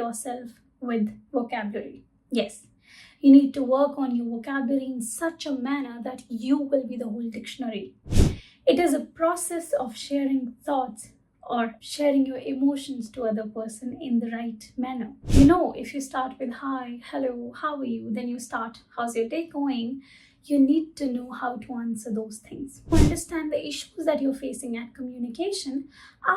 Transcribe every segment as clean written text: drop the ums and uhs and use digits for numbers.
yourself with vocabulary. Yes, you need to work on your vocabulary in such a manner that you will be the whole dictionary. It is a process of sharing thoughts or sharing your emotions to other person in the right manner. If you start with hi, hello, how are you, then you start how's your day going, you need to know how to answer those things. To understand the issues that you're facing at communication,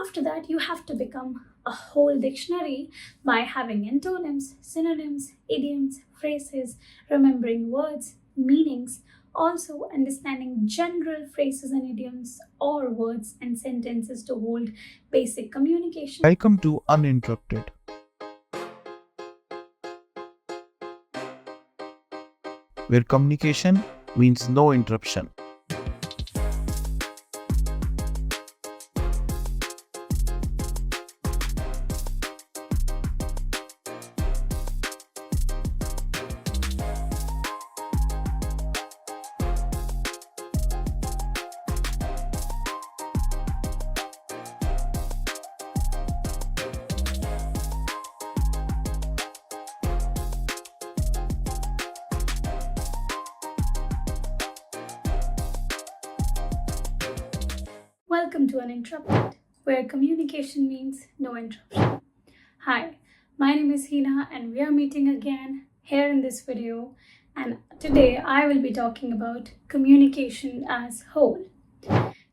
after that you have to become a whole dictionary by having antonyms, synonyms, idioms, phrases, remembering words, meanings, also understanding general phrases and idioms or words and sentences to hold basic communication. Welcome to Uninterrupted, where communication means no interruption. Welcome to Uninterrupted, where communication means no interruption. Hi, my name is Hina and we are meeting again here in this video, and today I will be talking about communication as whole.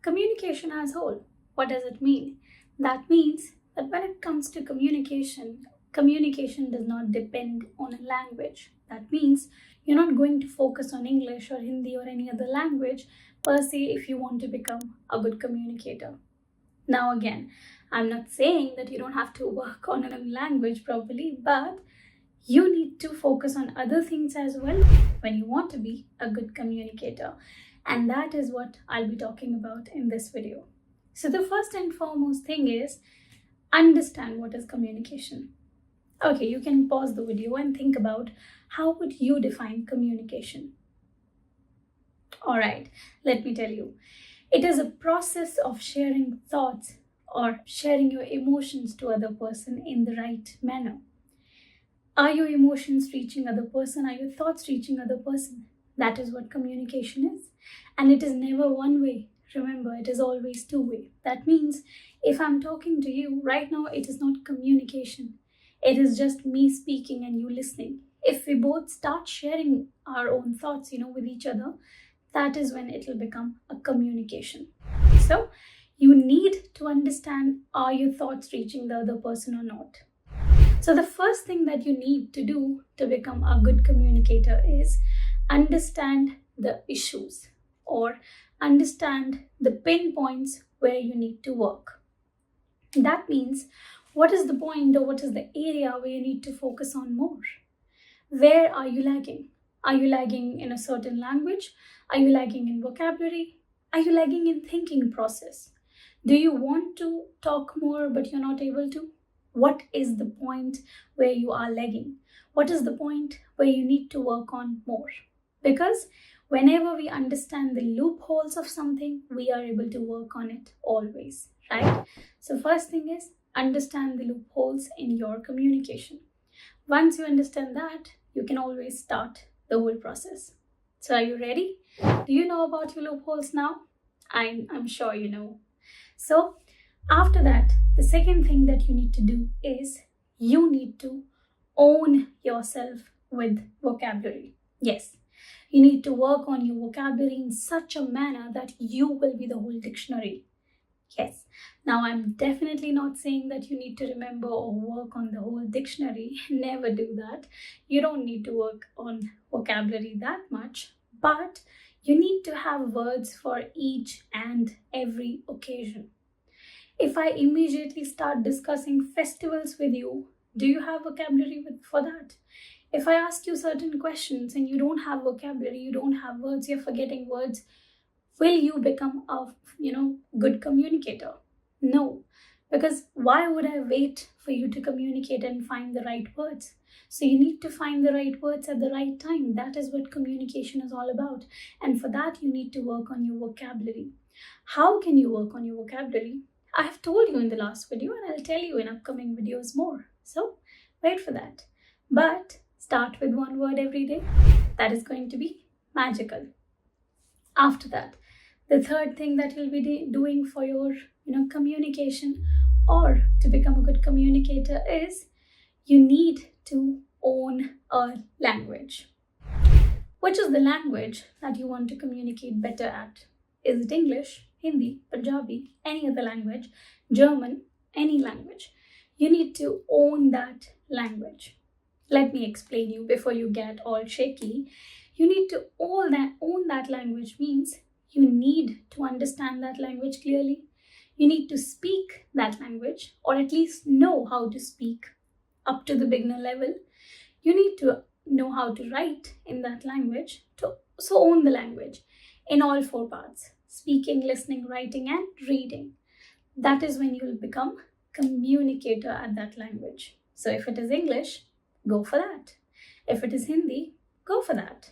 Communication as whole, what does it mean? That means that when it comes to communication, communication does not depend on a language. That means you're not going to focus on English or Hindi or any other language per se if you want to become a good communicator. Now again, I'm not saying that you don't have to work on a language properly, but you need to focus on other things as well when you want to be a good communicator. And that is what I'll be talking about in this video. So the first and foremost thing is understand what is communication. Okay, you can pause the video and think about how would you define communication. All right, let me tell you. It is a process of sharing thoughts or sharing your emotions to other person in the right manner. Are your emotions reaching other person? Are your thoughts reaching other person? That is what communication is. And it is never one way. Remember, it is always two way. That means if I'm talking to you right now, it is not communication. It is just me speaking and you listening. If we both start sharing our own thoughts, with each other, that is when it will become a communication. So you need to understand, are your thoughts reaching the other person or not? So the first thing that you need to do to become a good communicator is understand the issues or understand the pinpoints where you need to work. That means what is the point or what is the area where you need to focus on more? Where are you lagging? Are you lagging in a certain language? Are you lagging in vocabulary? Are you lagging in thinking process? Do you want to talk more but you're not able to? What is the point where you are lagging? What is the point where you need to work on more? Because whenever we understand the loopholes of something, we are able to work on it always, right? So first thing is understand the loopholes in your communication. Once you understand that, you can always start the whole process. So are you ready? Do you know about your loopholes now? I'm sure you know. So after that, the second thing that you need to do is you need to own yourself with vocabulary. Yes, you need to work on your vocabulary in such a manner that you will be the whole dictionary. Yes. Now, I'm definitely not saying that you need to remember or work on the whole dictionary. Never do that. You don't need to work on vocabulary that much, but you need to have words for each and every occasion. If I immediately start discussing festivals with you, do you have vocabulary for that? If I ask you certain questions and you don't have vocabulary, you don't have words, you're forgetting words, will you become a good communicator? No, because why would I wait for you to communicate and find the right words? So you need to find the right words at the right time. That is what communication is all about. And for that, you need to work on your vocabulary. How can you work on your vocabulary? I have told you in the last video and I'll tell you in upcoming videos more. So Wait for that. But start with one word every day. That is going to be magical. After that, the third thing that you'll be doing for your communication or to become a good communicator is you need to own a language. Which is the language that you want to communicate better at? Is it English, Hindi, Punjabi, any other language, German, any language? You need to own that language. Let me explain you before you get all shaky. You need to own that language means you need to understand that language clearly. You need to speak that language, or at least know how to speak up to the beginner level. You need to know how to write in that language to so own the language in all four parts: speaking, listening, writing, and reading. That is when you will become communicator at that language. So if it is English, go for that. If it is Hindi, go for that.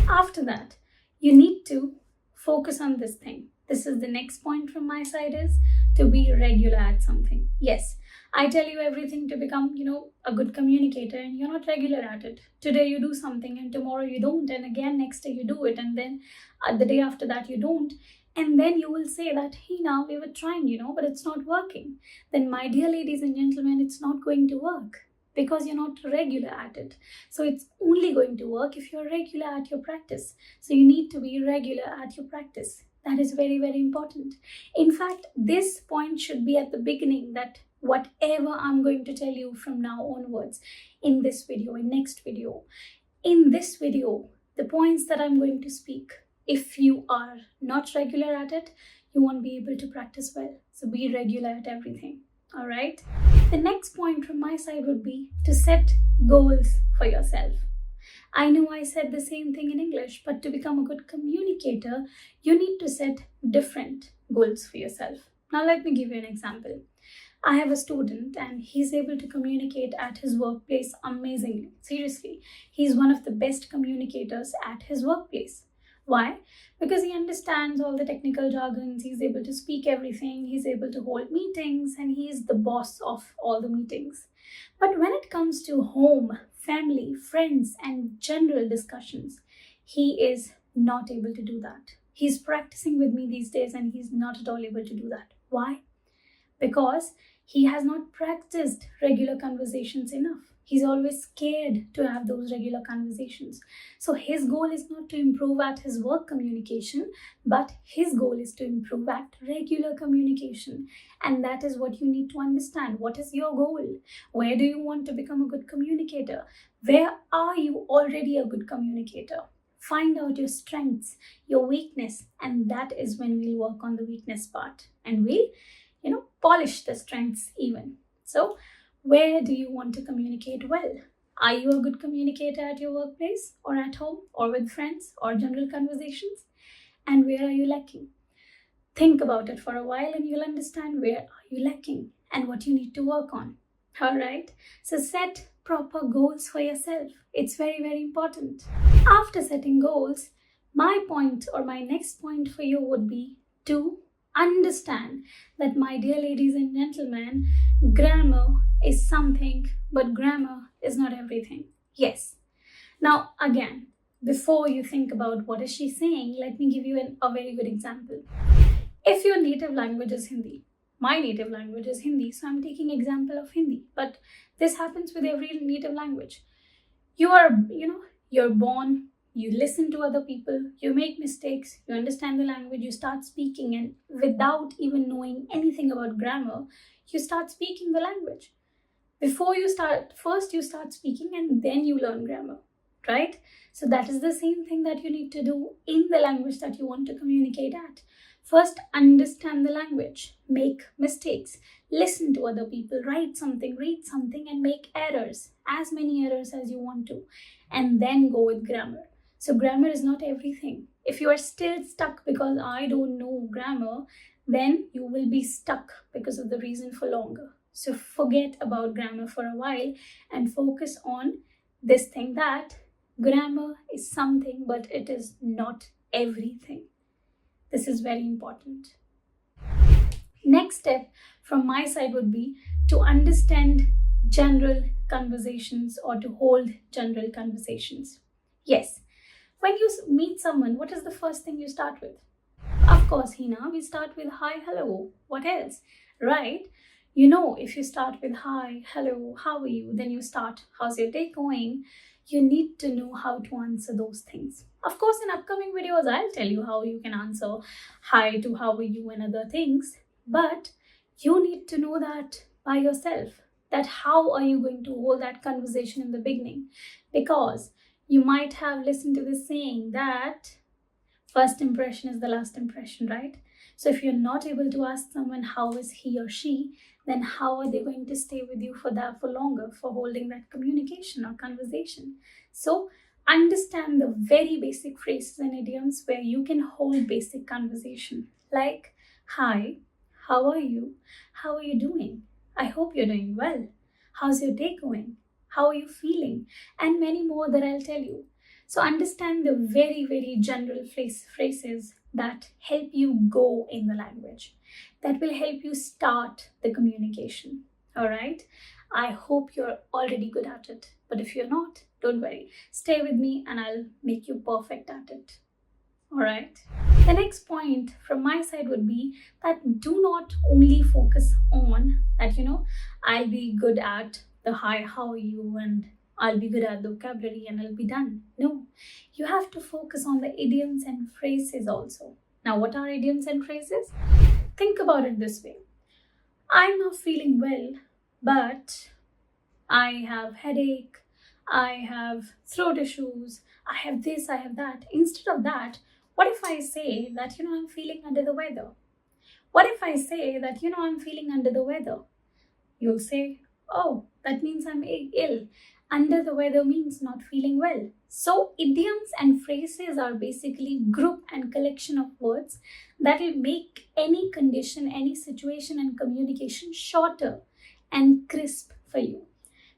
After that, you need to focus on this thing. This is the next point from my side, is to be regular at something. Yes, I tell you everything to become, a good communicator, and you're not regular at it. Today you do something and tomorrow you don't, and again next day you do it, and then the day after that you don't. And then you will say that, hey, now we were trying, but it's not working. Then, my dear ladies and gentlemen, it's not going to work because you're not regular at it. So it's only going to work if you're regular at your practice. So you need to be regular at your practice. That is very, very important. In fact, this point should be at the beginning, that whatever I'm going to tell you from now onwards in this video, in next video, in this video, the points that I'm going to speak, if you are not regular at it, you won't be able to practice well. So be regular at everything. All right. The next point from my side would be to set goals for yourself. I know I said the same thing in English, but to become a good communicator, you need to set different goals for yourself. Now, let me give you an example. I have a student and he's able to communicate at his workplace amazingly. Seriously, he's one of the best communicators at his workplace. Why? Because he understands all the technical jargons, he's able to speak everything, he's able to hold meetings, and he is the boss of all the meetings. But when it comes to home, family, friends, and general discussions, he is not able to do that. He's practicing with me these days and he's not at all able to do that. Why? Because he has not practiced regular conversations enough. He's always scared to have those regular conversations. So his goal is not to improve at his work communication, but his goal is to improve at regular communication. And that is what you need to understand. What is your goal? Where do you want to become a good communicator? Where are you already a good communicator? Find out your strengths, your weakness, and that is when we'll work on the weakness part. And we'll, polish the strengths even. So, where do you want to communicate well? Are you a good communicator at your workplace or at home or with friends or general conversations? And where are you lacking? Think about it for a while and you'll understand where are you lacking and what you need to work on. All right? So set proper goals for yourself. It's very, very important. After setting goals, my point or my next point for you would be to understand that, my dear ladies and gentlemen, grammar is something, but grammar is not everything. Yes. Now, again, before you think about what is she saying, let me give you a very good example. If your native language is Hindi, my native language is Hindi, so I'm taking example of Hindi, but this happens with every native language. You're born, you listen to other people, you make mistakes, you understand the language, you start speaking, and without even knowing anything about grammar, you start speaking the language. First you start speaking and then you learn grammar, right? So that is the same thing that you need to do in the language that you want to communicate at. First, understand the language, make mistakes, listen to other people, write something, read something, and make errors, as many errors as you want to, and then go with grammar. So grammar is not everything. If you are still stuck because I don't know grammar, then you will be stuck because of the reason for longer. So forget about grammar for a while and focus on this thing, that grammar is something, but it is not everything. This is very important. Next step from my side would be to understand general conversations or to hold general conversations. Yes, when you meet someone, what is the first thing you start with? Of course, Hina, we start with hi, hello. What else? Right? If you start with hi, hello, how are you? Then you start, how's your day going? You need to know how to answer those things. Of course, in upcoming videos, I'll tell you how you can answer hi to how are you and other things. But you need to know that by yourself, that how are you going to hold that conversation in the beginning? Because you might have listened to this saying that first impression is the last impression, right? So if you're not able to ask someone how is he or she, then how are they going to stay with you for longer, for holding that communication or conversation? So understand the very basic phrases and idioms where you can hold basic conversation, like hi, how are you? How are you doing? I hope you're doing well. How's your day going? How are you feeling? And many more that I'll tell you. So understand the very, very general phrases that help you go in the language, that will help you start the communication. All right. I hope you're already good at it. But if you're not, don't worry. Stay with me and I'll make you perfect at it. All right. The next point from my side would be that do not only focus on that, I'll be good at the hi, how are you, and I'll be good at the vocabulary and I'll be done. No, you have to focus on the idioms and phrases also. Now, what are idioms and phrases? Think about it this way. I'm not feeling well, but I have headache, I have throat issues, I have this, I have that. Instead of that, what if I say that, I'm feeling under the weather? What if I say that, I'm feeling under the weather? You'll say, oh, that means I'm ill. Under the weather means not feeling well. So idioms and phrases are basically group and collection of words that will make any condition, any situation and communication shorter and crisp for you.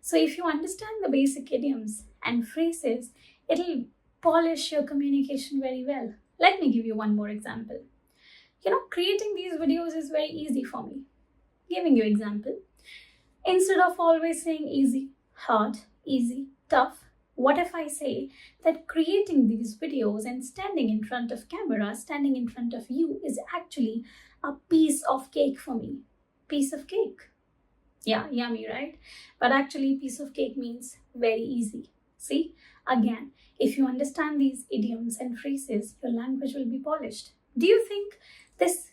So if you understand the basic idioms and phrases, it'll polish your communication very well. Let me give you one more example. Creating these videos is very easy for me. Giving you example. Instead of always saying easy, hard, easy, tough, what if I say that creating these videos and standing in front of camera, standing in front of you is actually a piece of cake for me? Piece of cake. Yeah, yummy, right? But actually, piece of cake means very easy. See, again, if you understand these idioms and phrases, your language will be polished. Do you think this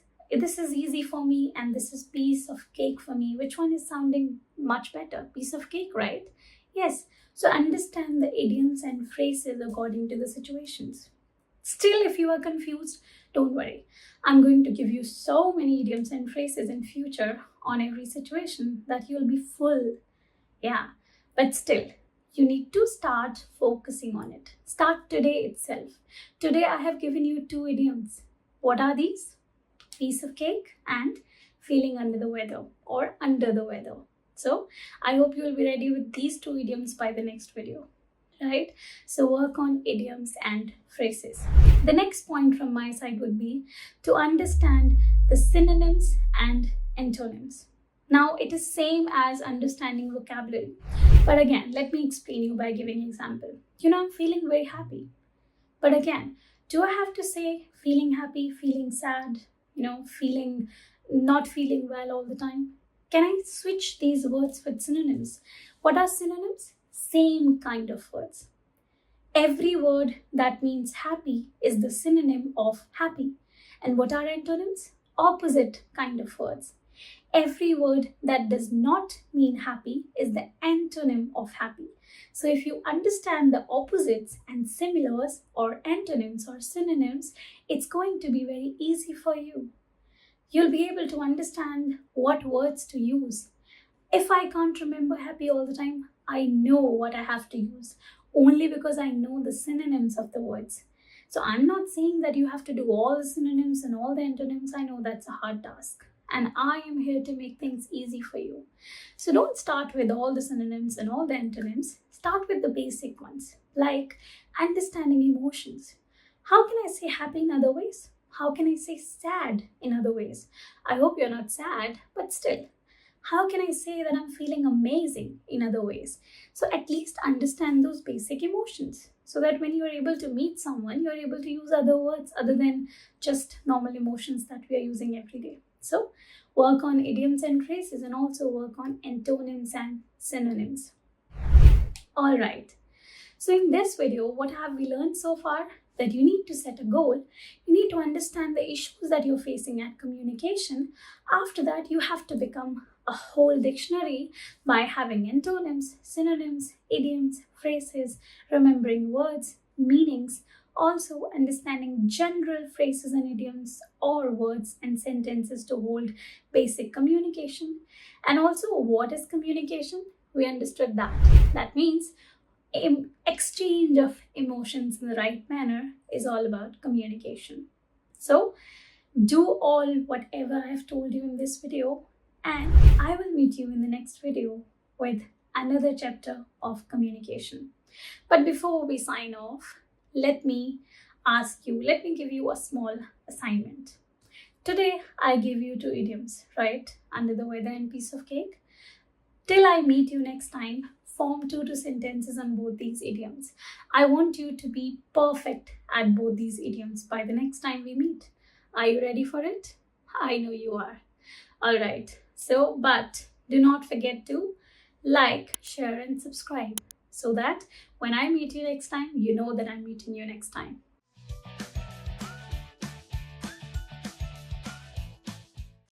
is easy for me and this is piece of cake for me? Which one is sounding much better? Piece of cake, right? Yes. So understand the idioms and phrases according to the situations. Still, if you are confused, don't worry. I'm going to give you so many idioms and phrases in future on every situation that you'll be full. Yeah, but still, you need to start focusing on it. Start today itself. Today, I have given you 2 idioms. What are these? Piece of cake and feeling under the weather or under the weather. So, I hope you will be ready with these 2 idioms by the next video. Right? So work on idioms and phrases. The next point from my side would be to understand the synonyms and antonyms. Now it is same as understanding vocabulary. But again, let me explain you by giving example. I'm feeling very happy. But again, do I have to say feeling happy, feeling sad, feeling not feeling well all the time? Can I switch these words with synonyms? What are synonyms? Same kind of words. Every word that means happy is the synonym of happy. And what are antonyms? Opposite kind of words. Every word that does not mean happy is the antonym of happy. So if you understand the opposites and similars or antonyms or synonyms, it's going to be very easy for you. You'll be able to understand what words to use. If I can't remember happy all the time, I know what I have to use only because I know the synonyms of the words. So I'm not saying that you have to do all the synonyms and all the antonyms. I know that's a hard task. And I am here to make things easy for you. So don't start with all the synonyms and all the antonyms. Start with the basic ones, like understanding emotions. How can I say happy in other ways? How can I say sad in other ways? I hope you're not sad, but still. How can I say that I'm feeling amazing in other ways? So at least understand those basic emotions so that when you're able to meet someone, you're able to use other words other than just normal emotions that we are using every day. So work on idioms and phrases and also work on antonyms and synonyms. All right. So in this video, what have we learned so far? That you need to set a goal. You need to understand the issues that you're facing at communication. After that, you have to become a whole dictionary by having antonyms, synonyms, idioms, phrases, remembering words, meanings, also understanding general phrases and idioms or words and sentences to hold basic communication. And also, what is communication? We understood that. That means exchange of emotions in the right manner is all about communication. So do all whatever I have told you in this video, and I will meet you in the next video with another chapter of communication. But before we sign off, let me give you a small assignment. Today I give you two idioms, right? Under the weather and piece of cake. Till I meet you next time, form 2 sentences on both these idioms. I want you to be perfect at both these idioms by the next time we meet. Are you ready for it? I know you are. All right. So, but do not forget to like, share, and subscribe so that when I meet you next time, you know that I'm meeting you next time.